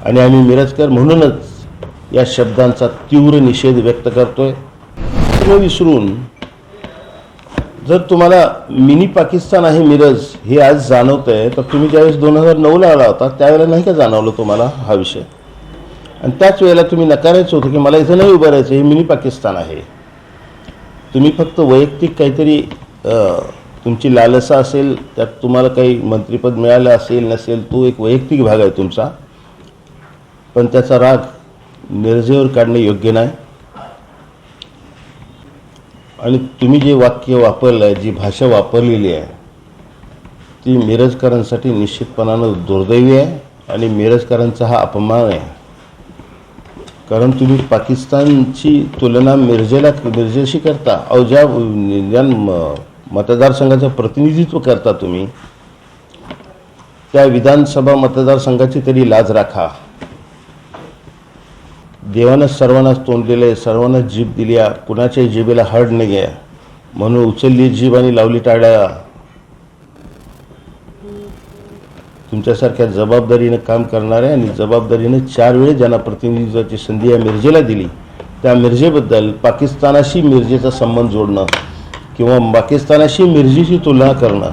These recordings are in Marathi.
आणि आम्ही मिरजकर म्हणूनच या शब्दांचा तीव्र निषेध व्यक्त करतोय. तुम्ही विसरून जर तुम्हाला मिनी पाकिस्तान आहे मिरज हे आज जाणवतंय, तर तुम्ही ज्यावेळेस 2009ला आला होता त्यावेळेला नाही का जाणवलं तुम्हाला हा विषय? आणि त्याच वेळेला तुम्ही नकारायचं होतं की मला इथं नाही उभं राहायचं, हे मिनी पाकिस्तान आहे. तुम्ही फक्त वैयक्तिक काहीतरी तुमची लालसा असेल, त्यात तुम्हाला काही मंत्रिपद मिळालं असेल नसेल, तो एक वैयक्तिक भाग आहे तुमचा, पण त्याचा राग मिरजेवर काढणे योग्य नाही. आणि तुम्ही जे वाक्य वापरलं आहे, जी भाषा वापरलेली आहे, ती मिरजकरांसाठी निश्चितपणानं दुर्दैवी आहे आणि मिरजकरांचा हा अपमान आहे. कारण तुम्ही पाकिस्तानची तुलना मिरजेशी करता. अहो, ज्या मतदारसंघाचं प्रतिनिधित्व करता तुम्ही, त्या विधानसभा मतदारसंघाची तरी लाज राखा. देवानं सर्वांनाच तोंड दिले, सर्वांना जीभ दिली, कुणाच्याही जिभेला हड नाही आहे म्हणून उचलली जीभ आणि लावली टाळ्या. तुमच्यासारख्या जबाबदारीनं काम करणाऱ्या आणि जबाबदारीनं 4 वेळेस ज्यांना प्रतिनिधित्वाची संधी या मिरजेला दिली, त्या मिरजेबद्दल पाकिस्तानाशी मिरजेचा संबंध जोडणं किंवा पाकिस्तानाशी मिरजेची तुलना करणं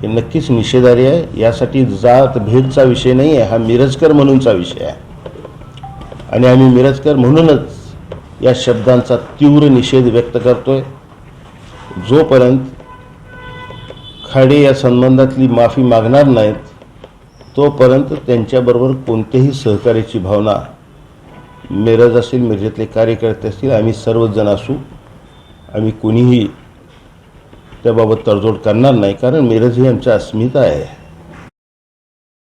हे नक्कीच निषेधार्ह आहे. यासाठी जात भेदचा विषय नाही आहे, हा मिरजकर म्हणूनचा विषय आहे. आणि आम्ही मिरजकर म्हणूनच या शब्दांचा तीव्र निषेध व्यक्त करतोय. जोपर्यंत खाडे या संबंधातली माफी मागणार नाहीत, तोपर्यंत त्यांच्याबरोबर कोणत्याही सहकार्याची भावना मिरज असेल, मिरजेतले कार्यकर्ते असतील, आम्ही सर्वजण असू, आम्ही कोणीही त्याबाबत तडजोड करणार नाही. कारण मिरज ही आमची अस्मिता आहे.